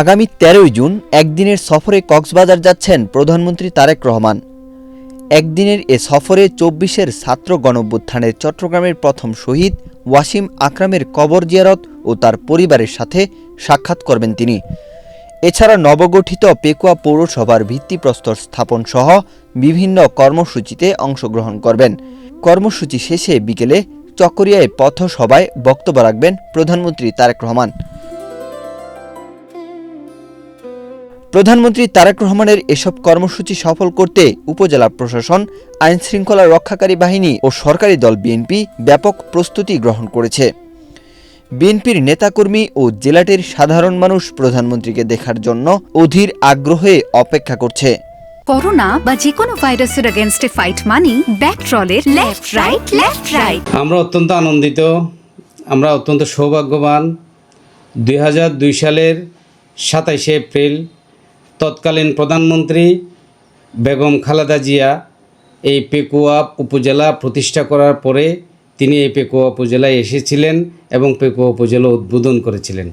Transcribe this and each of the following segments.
আগামী ১৩ জুন একদিনের সফরে কক্সবাজার যাচ্ছেন প্রধানমন্ত্রী তারেক রহমান। একদিনের এ সফরে ২৪-এর ছাত্র গণঅভ্যুত্থানের চট্টগ্রামের প্রথম শহীদ ওয়াসিম আকরামের কবর জিয়ারত ও তার পরিবারের সাথে সাক্ষাৎ করবেন তিনি। এছাড়া নবগঠিত পেকুয়া পৌরসভার ভিত্তিপ্রস্তর স্থাপন সহ বিভিন্ন কর্মসূচিতে অংশগ্রহণ করবেন। কর্মসূচি শেষে বিকেলে চকরিয়ায় পথসভায় বক্তব্য রাখবেন প্রধানমন্ত্রী তারেক রহমান। প্রধানমন্ত্রী তারেক রহমানের এসব কর্মসূচি সফল করতে উপজেলা প্রশাসন, আইনশৃঙ্খলা রক্ষাকারী বাহিনী ও সরকারি দল বিএনপি ব্যাপক প্রস্তুতি গ্রহণ করেছে। বিএনপির নেতাকর্মী ও জেলাটির সাধারণ মানুষ প্রধানমন্ত্রীকে দেখার জন্য অধীর আগ্রহে অপেক্ষা করছে। করোনা বা যে কোনো ভাইরাসের এগেইনস্টে ফাইট মানি ব্যাকট্রলের লেফট রাইট। আমরা অত্যন্ত আনন্দিত, আমরা অত্যন্ত সৌভাগ্যবান। ২০০২ সালের ২৭শে এপ্রিল তৎকালীন প্রধানমন্ত্রী বেগম খালেদা জিয়া এই পেকুয়া উপজেলা প্রতিষ্ঠা করার পরে তিনি এই পেকুয়া উপজেলায় এসেছিলেন এবং পেকুয়া উপজেলা উদ্বোধন করেছিলেন।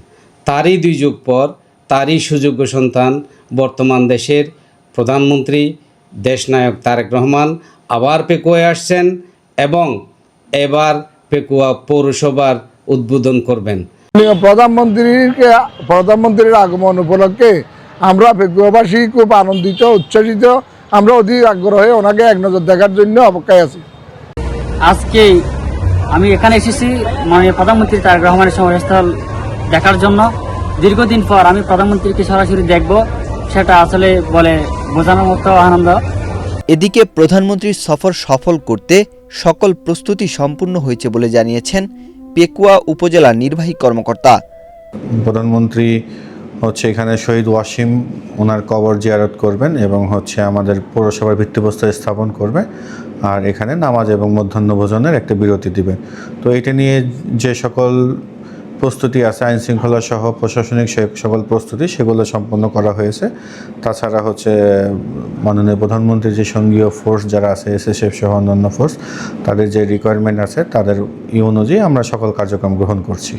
তারই ২ যুগ পর তারই সুযোগ্য সন্তান বর্তমান দেশের প্রধানমন্ত্রী দেশনায়ক তারেক রহমান আবার পেকুয়ায় আসছেন এবং এবার পেকুয়া পৌরসভার উদ্বোধন করবেন। প্রধানমন্ত্রীর আগমন উপলক্ষে আমরা পেকুয়াবাসী খুব আনন্দিত, উচ্ছ্বসিত। আমরা অধীর আগ্রহে ওনাকে এক নজর দেখার জন্য অপেক্ষায় আছি। আজকে আমি এখানে এসেছি মাননীয় প্রধানমন্ত্রী তারেক রহমানের সমাবেশস্থল দেখার জন্য। দীর্ঘদিন পর আমি প্রধানমন্ত্রীকে সরাসরি দেখব, সেটা আসলে বলে বোঝানোর মতো আনন্দ। এদিকে প্রধানমন্ত্রীর সফর সফল করতে সকল প্রস্তুতি সম্পূর্ণ হয়েছে বলে জানিয়েছেন পেকুয়া উপজেলা নির্বাহী কর্মকর্তা। প্রধানমন্ত্রী এখানে শহীদ ওয়াসিম ওনার কবর জিয়ারত করবেন এবং আমাদের পৌরসভার ভিত্তিপ্রস্তর স্থাপন করবে, আর এখানে নামাজ এবং মধ্যাহ্ন ভোজনের একটা বিরতি দিবেন। তো এটা নিয়ে যে সকল প্রস্তুতি আছে আইনশৃঙ্খলা সহ প্রশাসনিক সকল প্রস্তুতি সেগুলো সম্পন্ন করা হয়েছে। তাছাড়া মাননীয় প্রধানমন্ত্রীর যে সঙ্গীয় ফোর্স যারা আছে এসএসএফ সহ অন্যান্য ফোর্স, তাদের যে রিকোয়ারমেন্ট আছে তাদের অনুযায়ী আমরা সকল কার্যক্রম গ্রহণ করছি।